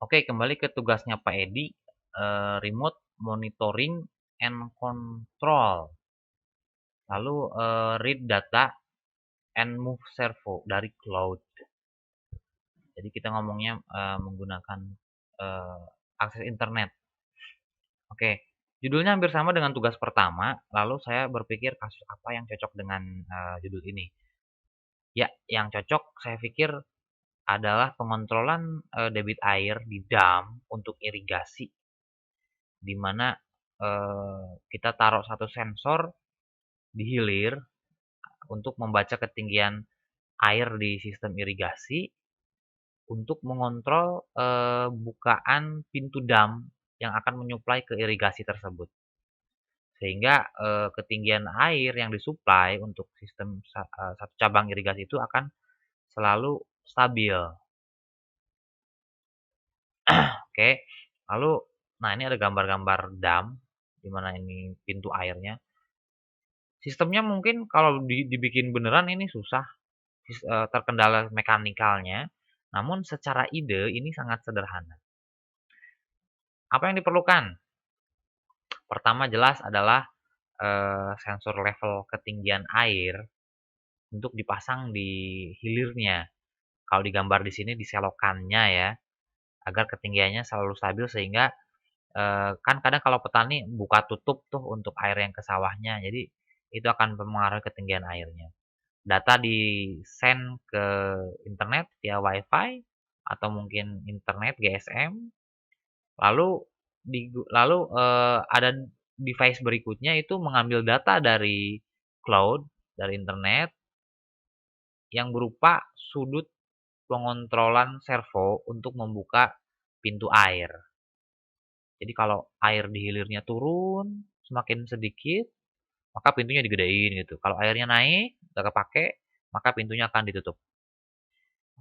Oke, kembali ke tugasnya Pak Edi, remote monitoring and control. Lalu read data and move servo dari cloud. Jadi kita ngomongnya menggunakan eh, akses internet. Oke, judulnya hampir sama dengan tugas pertama. Lalu saya berpikir kasus apa yang cocok dengan judul ini. Ya, yang cocok saya pikir adalah pengontrolan debit air di dam untuk irigasi, di mana kita taruh satu sensor di hilir untuk membaca ketinggian air di sistem irigasi untuk mengontrol bukaan pintu dam yang akan menyuplai ke irigasi tersebut. Sehingga ketinggian air yang disuplai untuk sistem satu cabang irigasi itu akan selalu stabil. Oke, lalu nah ini ada gambar-gambar dam di mana ini pintu airnya. Sistemnya mungkin kalau dibikin beneran ini susah, terkendala mekanikalnya. Namun secara ide ini sangat sederhana. Apa yang diperlukan? Pertama jelas adalah sensor level ketinggian air untuk dipasang di hilirnya. Kalau digambar di sini di selokannya ya, agar ketinggiannya selalu stabil sehingga kan kadang kalau petani buka tutup tuh untuk air yang ke sawahnya. Jadi itu akan mempengaruhi ketinggian airnya. Data di send ke internet via WiFi atau mungkin internet GSM. Lalu ada device berikutnya itu mengambil data dari cloud, dari internet yang berupa sudut pengontrolan servo untuk membuka pintu air. Jadi kalau air di hilirnya turun semakin sedikit, maka pintunya digedein gitu. Kalau airnya naik, udah kepake, maka pintunya akan ditutup.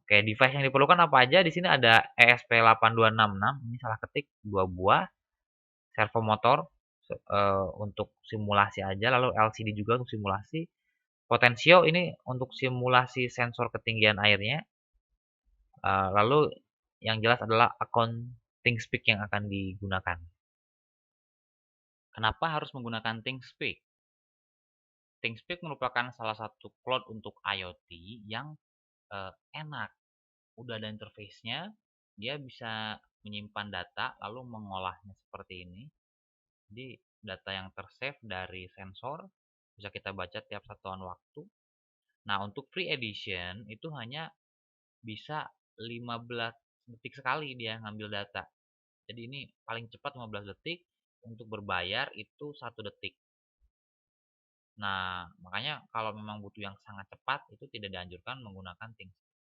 Oke, device yang diperlukan apa aja? Di sini ada ESP8266, ini salah ketik 2 buah, servo motor untuk simulasi aja, lalu LCD juga untuk simulasi. Potensio ini untuk simulasi sensor ketinggian airnya. Lalu yang jelas adalah akun ThinkSpeak yang akan digunakan. Kenapa harus menggunakan ThinkSpeak? ThinkSpeak merupakan salah satu cloud untuk IoT yang enak. Udah ada interface-nya, dia bisa menyimpan data lalu mengolahnya seperti ini. Jadi data yang tersave dari sensor bisa kita baca tiap satuan waktu. Nah, untuk free edition itu hanya bisa 15 detik sekali dia ngambil data. Jadi ini paling cepat 15 detik, untuk berbayar itu 1 detik. Nah, makanya kalau memang butuh yang sangat cepat itu tidak dianjurkan menggunakan ThinkSpeak.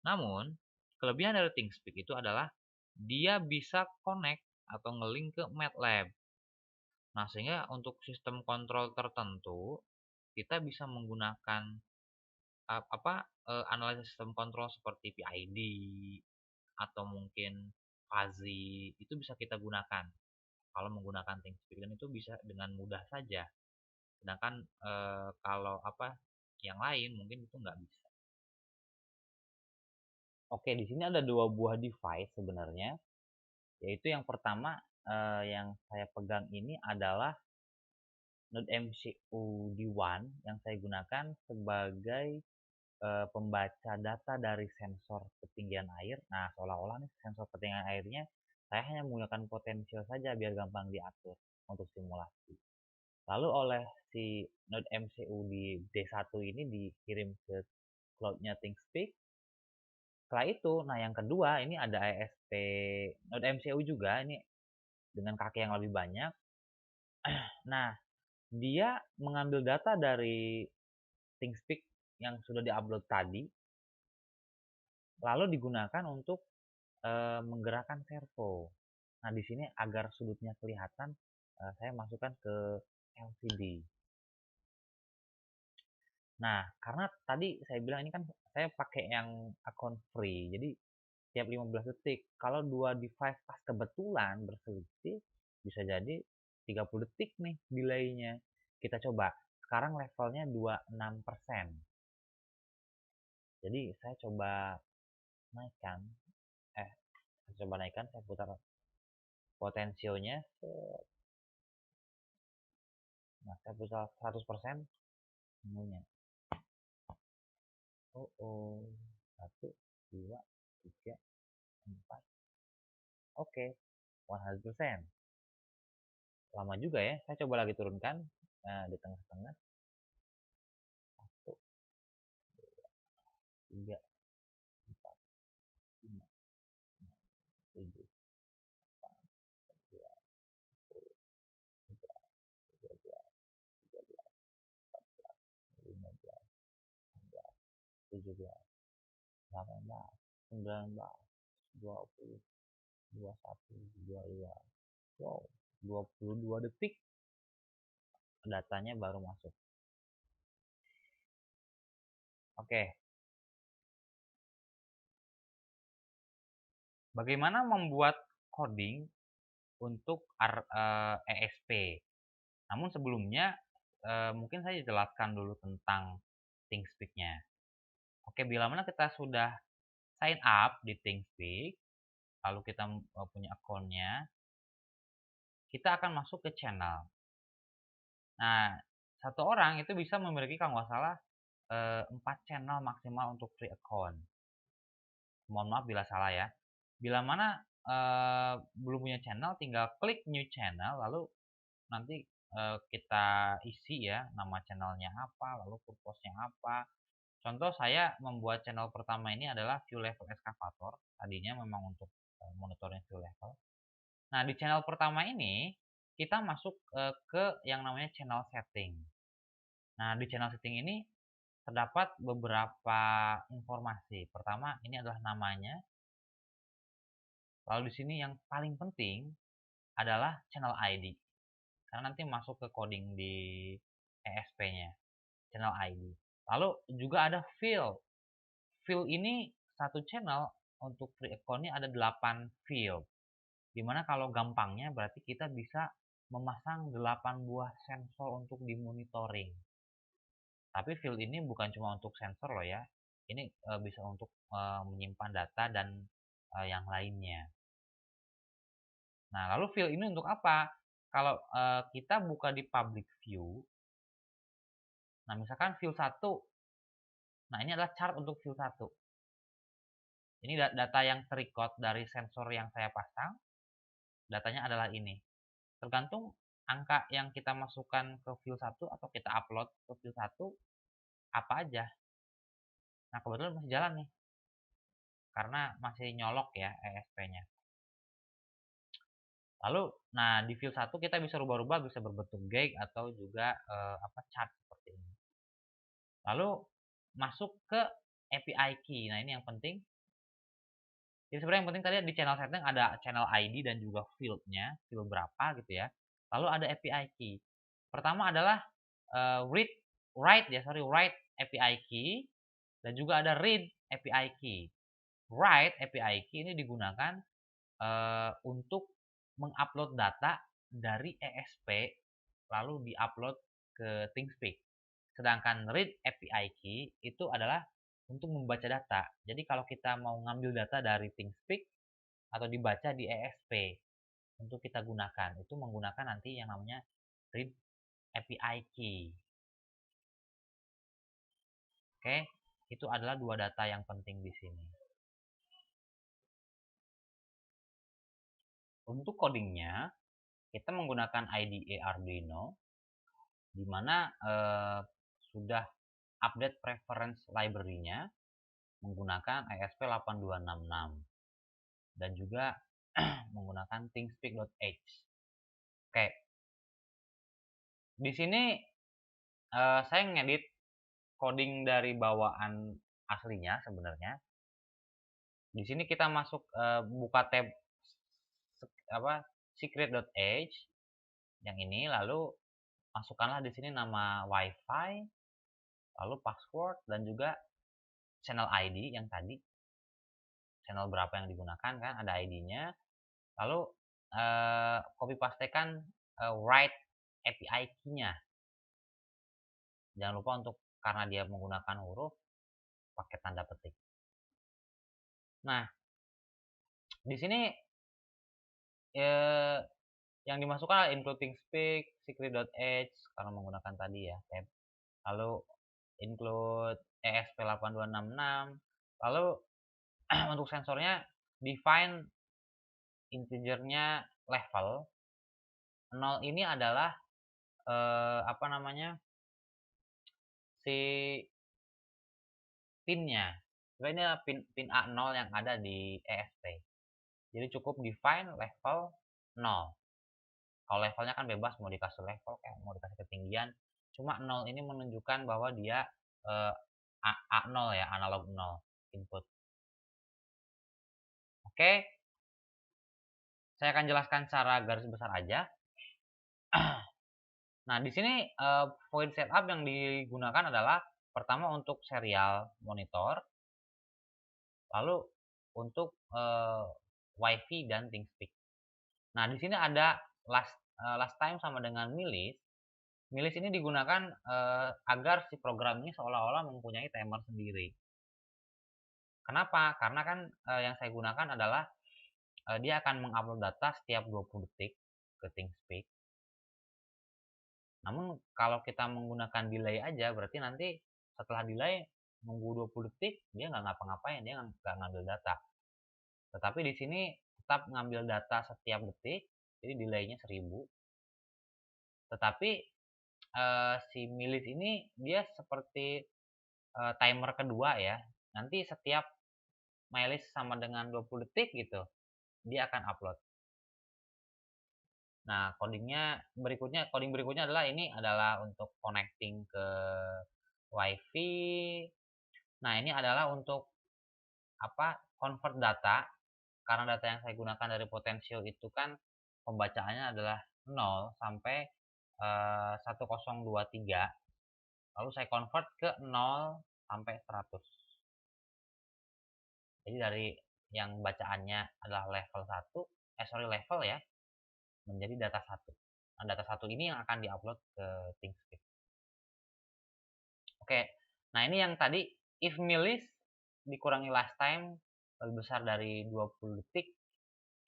Namun, kelebihan dari ThinkSpeak itu adalah dia bisa connect atau ngelink ke MATLAB. Nah, sehingga untuk sistem kontrol tertentu kita bisa menggunakan analisis sistem kontrol seperti PID atau mungkin fuzzy itu bisa kita gunakan kalau menggunakan ThinkSpeak, dan itu bisa dengan mudah saja. Sedangkan kalau yang lain mungkin itu nggak bisa. Oke, di sini ada 2 buah device sebenarnya, yaitu yang pertama yang saya pegang ini adalah Node MCU D1 yang saya gunakan sebagai pembaca data dari sensor ketinggian air. Nah, seolah-olah nih sensor ketinggian airnya saya hanya menggunakan potensial saja biar gampang diatur untuk simulasi. Lalu oleh si Node MCU di D1 ini dikirim ke cloud-nya ThinkSpeak. Setelah itu, nah yang kedua ini ada ESP Node MCU juga, ini dengan kaki yang lebih banyak. Nah, dia mengambil data dari ThinkSpeak yang sudah diupload tadi, lalu digunakan untuk menggerakkan servo. Nah, di sini agar sudutnya kelihatan, saya masukkan ke LCD. Nah, karena tadi saya bilang ini kan saya pakai yang akun free, jadi tiap 15 detik. Kalau dua device pas kebetulan berselisih, bisa jadi 30 detik nih delaynya. Kita coba. Sekarang levelnya 26%. Jadi saya coba naikkan. Saya coba coba naikkan, saya putar potensionya. Nah, saya putar 100% menunya. Oh, 1, 2, 3, 4. Oke, 100%. Lama juga ya. Saya coba lagi turunkan di tengah-tengah. 1, 2, 3, 4, 5, 6, 7, 8, 9, 10, 11, 12, 13, 14, 15, 16, 17, 18, 19, 20, 21, 22. Wow, 22 detik datanya baru masuk. Oke. Bagaimana membuat coding untuk ESP? Namun sebelumnya mungkin saya jelaskan dulu tentang ThingSpeak-nya. Oke, bila mana kita sudah sign up di ThingSpeak, lalu kita punya akunnya, kita akan masuk ke channel. Nah, satu orang itu bisa memiliki kalau nggak salah 4 channel maksimal untuk free account. Mohon maaf bila salah ya. Bila mana belum punya channel, tinggal klik new channel, lalu nanti kita isi ya nama channelnya apa, lalu purpose-nya apa. Contoh saya membuat channel pertama ini adalah view level excavator. Tadinya memang untuk monitoring view level. Nah, di channel pertama ini kita masuk ke yang namanya channel setting. Nah, di channel setting ini terdapat beberapa informasi. Pertama, ini adalah namanya. Lalu di sini yang paling penting adalah channel ID. Karena nanti masuk ke coding di ESP-nya, channel ID. Lalu juga ada field. Field ini satu channel untuk free account-nya ada 8 field. Dimana kalau gampangnya berarti kita bisa memasang 8 buah sensor untuk dimonitoring. Tapi field ini bukan cuma untuk sensor loh ya. Ini bisa untuk menyimpan data dan yang lainnya. Nah, lalu field ini untuk apa? Kalau kita buka di public view, nah misalkan field 1, nah ini adalah chart untuk field 1. Ini data yang terrecord dari sensor yang saya pasang, datanya adalah ini. Tergantung angka yang kita masukkan ke field 1 atau kita upload ke field 1, apa aja. Nah, kebetulan masih jalan nih, karena masih nyolok ya ESP-nya. Lalu, nah di field 1 kita bisa rubah-rubah, bisa berbentuk gag atau juga chart seperti ini. Lalu masuk ke API key. Nah, ini yang penting. Jadi sebenarnya yang penting tadi di channel setting ada channel ID dan juga field-nya, field berapa gitu ya. Lalu ada API key. Pertama adalah write API key dan juga ada read API key. Write API key ini digunakan untuk mengupload data dari ESP lalu diupload ke ThingSpeak. Sedangkan read API key itu adalah untuk membaca data. Jadi kalau kita mau ngambil data dari ThingSpeak atau dibaca di ESP untuk kita gunakan, itu menggunakan nanti yang namanya read API key. Oke, itu adalah dua data yang penting di sini. Untuk codingnya, kita menggunakan IDE Arduino, di mana sudah update preference library-nya menggunakan ESP8266 dan juga menggunakan thingspeak.h. Oke, di sini saya ngedit coding dari bawaan aslinya sebenarnya. Di sini kita masuk buka tab secret.h yang ini, lalu masukkanlah di sini nama WiFi, lalu password dan juga channel ID yang tadi, channel berapa yang digunakan kan ada ID-nya. Lalu copy pastekan write API key-nya. Jangan lupa untuk karena dia menggunakan huruf pakai tanda petik. Nah, Di sini eh, yang dimasukkan adalah including speak, secret.h karena menggunakan tadi ya tab. Lalu include ESP8266. Lalu untuk sensornya define integernya level. 0 ini adalah apa namanya? Si pinnya. Sebenarnya pin A0 yang ada di ESP. Jadi cukup define level 0. Kalau levelnya kan bebas mau dikasih level kayak mau dikasih ketinggian. Cuma 0 ini menunjukkan bahwa dia eh, A0 ya, analog 0 input. Oke, saya akan jelaskan secara garis besar aja. Nah, di sini point setup yang digunakan adalah pertama untuk serial monitor, lalu untuk WiFi dan ThinkSpeak. Nah, di sini ada last time sama dengan millis. Millis ini digunakan agar si program ini seolah-olah mempunyai timer sendiri. Kenapa? Karena kan yang saya gunakan adalah dia akan mengupload data setiap 20 detik ke ThinkSpeak. Namun kalau kita menggunakan delay aja, berarti nanti setelah delay nunggu 20 detik dia nggak ngapa-ngapain, dia nggak ngambil data. Tetapi di sini tetap ngambil data setiap detik, jadi delaynya 1000. Tetapi si millis ini dia seperti timer kedua ya. Nanti setiap millis sama dengan 20 detik gitu, dia akan upload. Nah, coding berikutnya adalah ini adalah untuk connecting ke WiFi. Nah, ini adalah untuk apa? Convert data. Karena data yang saya gunakan dari Potential itu kan pembacaannya adalah 0 sampai 1023. Lalu saya convert ke 0 sampai 100. Jadi dari yang bacaannya adalah level 1, level ya, menjadi data 1. Nah, data 1 ini yang akan diupload ke ThinkSpeak. Oke, nah ini yang tadi if millis dikurangi last time lebih besar dari 20 detik,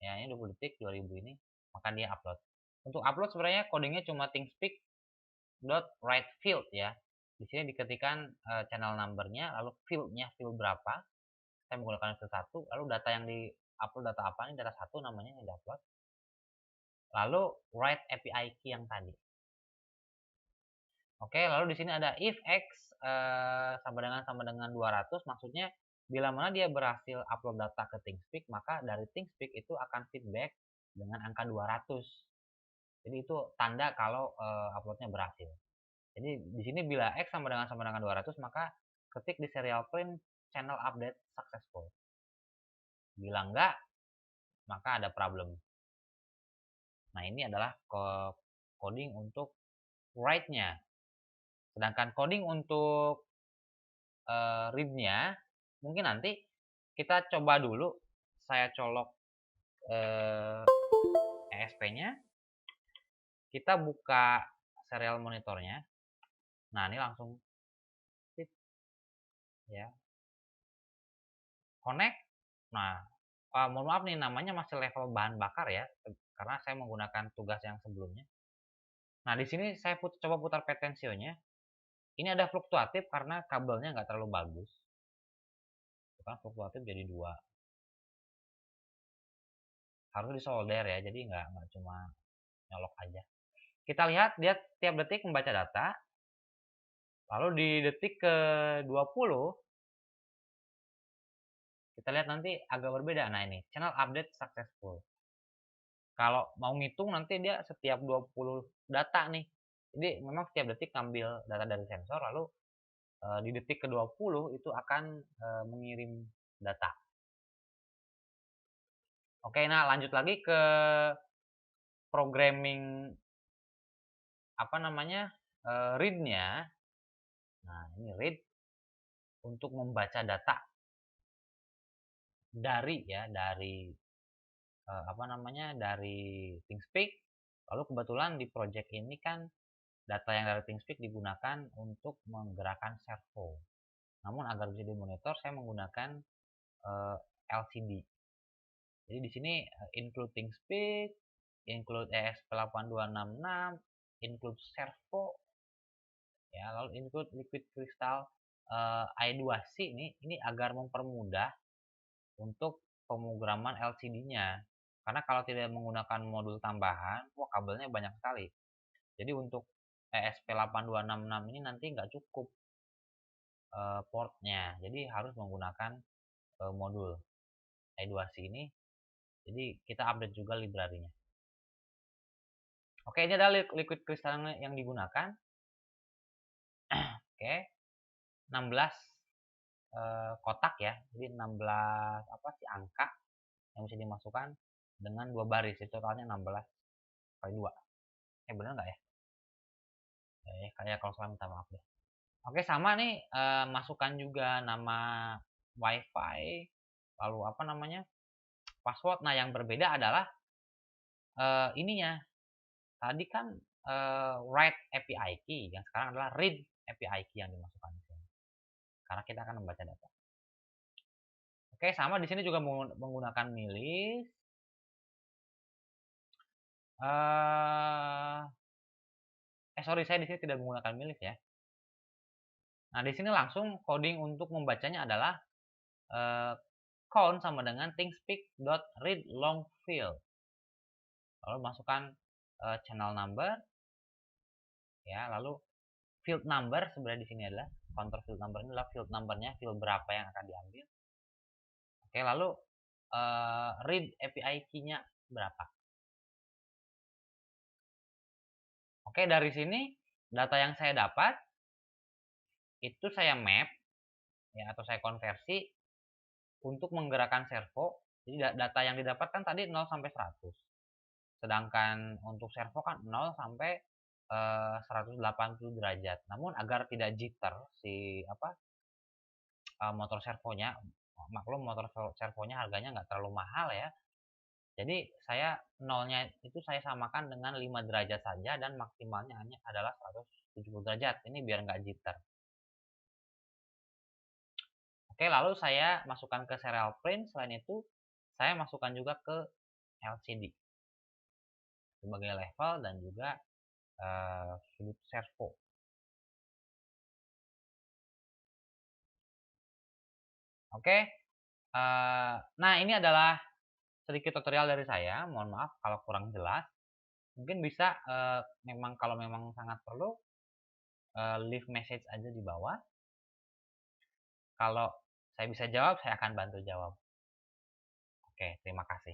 ya ini 20 detik 2000 ini, maka dia upload. Untuk upload sebenarnya codingnya cuma ThinkSpeak dot write field ya. Di sini diketikkan channel numbernya, lalu fieldnya field berapa. Saya menggunakan field 1, lalu data yang di upload data apa, ini data 1 namanya yang di-upload. Lalu write API key yang tadi. Oke, lalu di sini ada if x sama dengan 200, maksudnya bila mana dia berhasil upload data ke ThinkSpeak, maka dari ThinkSpeak itu akan feedback dengan angka 200. Jadi itu tanda kalau uploadnya berhasil. Jadi di sini bila x sama dengan 200, maka ketik di serial print channel update successful. Bila enggak, maka ada problem. Nah, ini adalah coding untuk write-nya. Sedangkan coding untuk read-nya mungkin nanti kita coba dulu. Saya colok ESP-nya, kita buka serial monitornya. Nah, ini langsung ya connect. Nah, mohon maaf nih namanya masih level bahan bakar ya, karena saya menggunakan tugas yang sebelumnya. Nah, di sini saya coba putar potensionya. Ini ada fluktuatif karena kabelnya nggak terlalu bagus. Kan fluktuatif jadi 2. Harus disolder ya, jadi nggak cuma nyolok aja. Kita lihat dia tiap detik membaca data. Lalu di detik ke 20 kita lihat nanti agak berbeda. Nah, ini channel update successful. Kalau mau ngitung nanti dia setiap 20 data nih. Jadi memang setiap detik ngambil data dari sensor, lalu di detik ke 20 itu akan mengirim data. Oke, nah lanjut lagi ke programming apa namanya read-nya. Nah, ini read untuk membaca data dari apa namanya dari ThinkSpeak. Lalu kebetulan di project ini kan data yang dari ThinkSpeak digunakan untuk menggerakkan servo. Namun agar bisa dimonitor saya menggunakan LCD. Jadi di sini include ThinkSpeak, include ESP8266, include servo, ya, lalu include liquid crystal I2C ini agar mempermudah untuk pemrograman LCD-nya. Karena kalau tidak menggunakan modul tambahan, wah kabelnya banyak sekali. Jadi untuk ESP8266 ini nanti nggak cukup portnya, jadi harus menggunakan modul I2C ini. Jadi kita update juga library-nya. Oke, ini adalah liquid crystal yang digunakan. Oke, 16 kotak ya, jadi 16 angka yang bisa dimasukkan dengan 2 baris, jadi totalnya 16 kali 2. Bener nggak ya? Kayak kalau salah minta maaf deh. Oke, sama nih, masukkan juga nama WiFi, lalu password. Nah, yang berbeda adalah ininya. Tadi kan write API key, yang sekarang adalah read API key yang dimasukkan di sini. Karena kita akan membaca data. Oke, sama di sini juga menggunakan milis. Sorry, saya di sini tidak menggunakan milis ya. Nah, di sini langsung coding untuk membacanya adalah count sama dengan thingspeak.readLongField. Lalu masukkan channel number, ya, lalu field number sebenarnya di sini adalah counter field number, ini adalah field numbernya, field berapa yang akan diambil. Oke, lalu read API key-nya berapa. Oke, dari sini data yang saya dapat itu saya map ya, atau saya konversi untuk menggerakkan servo. Jadi data yang didapatkan tadi 0 sampai 100. Sedangkan untuk servo kan 0 sampai 180 derajat. Namun agar tidak jitter si motor servonya, maklum motor servonya harganya nggak terlalu mahal ya. Jadi saya nolnya itu saya samakan dengan 5 derajat saja dan maksimalnya hanya adalah 170 derajat. Ini biar nggak jitter. Oke, lalu saya masukkan ke serial print. Selain itu, saya masukkan juga ke LCD sebagai level dan juga sudut servo. Oke, nah ini adalah sedikit tutorial dari saya. Mohon maaf kalau kurang jelas. Mungkin bisa memang kalau memang sangat perlu leave message aja di bawah. Kalau saya bisa jawab, saya akan bantu jawab. Oke, terima kasih.